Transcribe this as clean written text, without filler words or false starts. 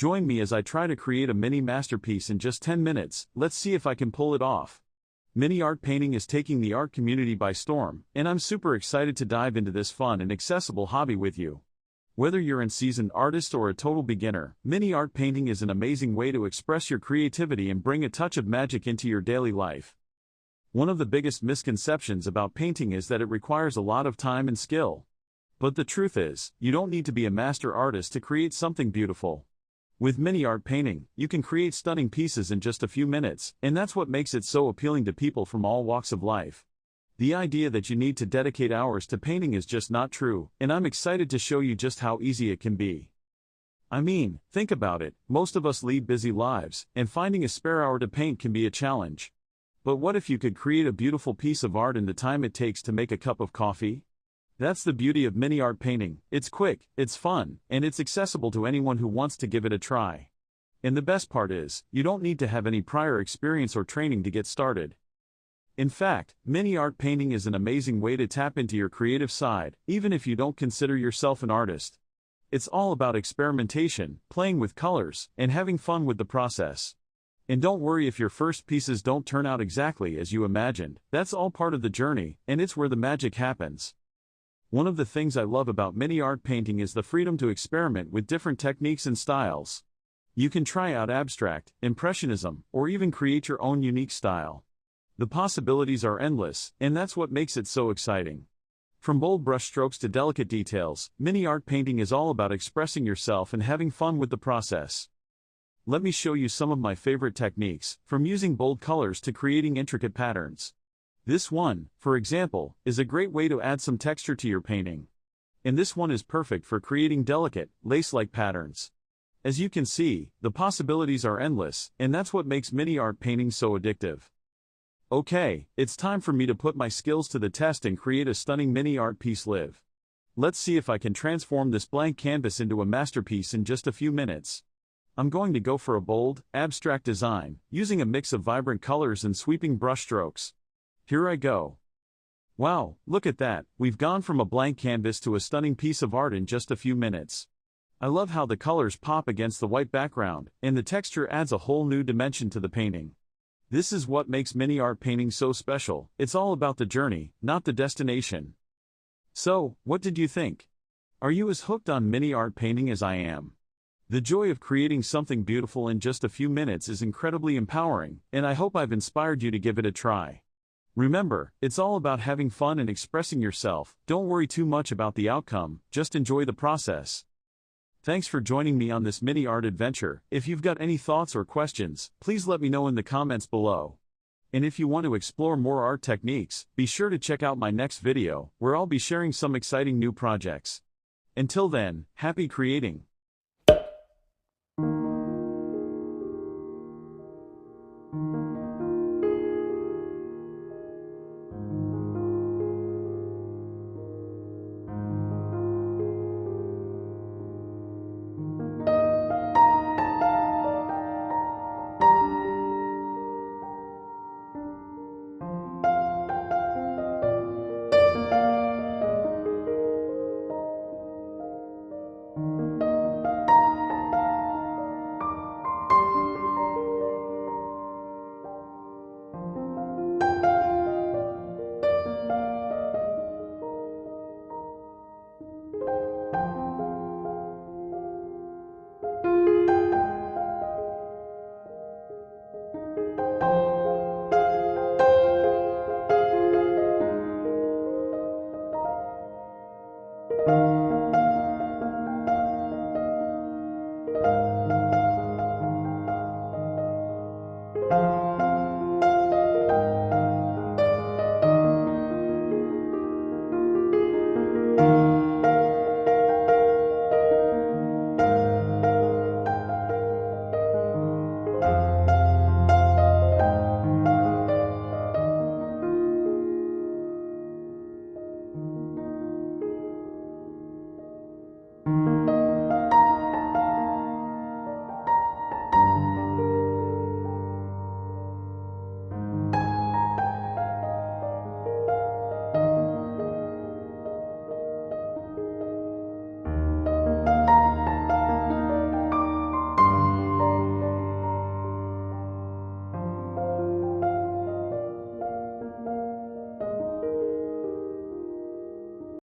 Join me as I try to create a mini masterpiece in just 10 minutes. Let's see if I can pull it off. Mini art painting is taking the art community by storm, and I'm super excited to dive into this fun and accessible hobby with you. Whether you're a seasoned artist or a total beginner, mini art painting is an amazing way to express your creativity and bring a touch of magic into your daily life. One of the biggest misconceptions about painting is that it requires a lot of time and skill. But the truth is, you don't need to be a master artist to create something beautiful. With mini art painting, you can create stunning pieces in just a few minutes, and that's what makes it so appealing to people from all walks of life. The idea that you need to dedicate hours to painting is just not true, and I'm excited to show you just how easy it can be. I mean, think about it, most of us lead busy lives, and finding a spare hour to paint can be a challenge. But what if you could create a beautiful piece of art in the time it takes to make a cup of coffee? That's the beauty of mini art painting. It's quick, it's fun, and it's accessible to anyone who wants to give it a try. And the best part is, you don't need to have any prior experience or training to get started. In fact, mini art painting is an amazing way to tap into your creative side, even if you don't consider yourself an artist. It's all about experimentation, playing with colors, and having fun with the process. And don't worry if your first pieces don't turn out exactly as you imagined. That's all part of the journey, and it's where the magic happens. One of the things I love about mini art painting is the freedom to experiment with different techniques and styles. You can try out abstract, impressionism, or even create your own unique style. The possibilities are endless, and that's what makes it so exciting. From bold brushstrokes to delicate details, mini art painting is all about expressing yourself and having fun with the process. Let me show you some of my favorite techniques, from using bold colors to creating intricate patterns. This one, for example, is a great way to add some texture to your painting. And this one is perfect for creating delicate, lace-like patterns. As you can see, the possibilities are endless, and that's what makes mini art painting so addictive. Okay, it's time for me to put my skills to the test and create a stunning mini art piece live. Let's see if I can transform this blank canvas into a masterpiece in just a few minutes. I'm going to go for a bold, abstract design, using a mix of vibrant colors and sweeping brushstrokes. Here I go. Wow, look at that, we've gone from a blank canvas to a stunning piece of art in just a few minutes. I love how the colors pop against the white background, and the texture adds a whole new dimension to the painting. This is what makes mini art painting so special. It's all about the journey, not the destination. So, what did you think? Are you as hooked on mini art painting as I am? The joy of creating something beautiful in just a few minutes is incredibly empowering, and I hope I've inspired you to give it a try. Remember, it's all about having fun and expressing yourself. Don't worry too much about the outcome, just enjoy the process. Thanks for joining me on this mini art adventure. If you've got any thoughts or questions, please let me know in the comments below. And if you want to explore more art techniques, be sure to check out my next video, where I'll be sharing some exciting new projects. Until then, happy creating!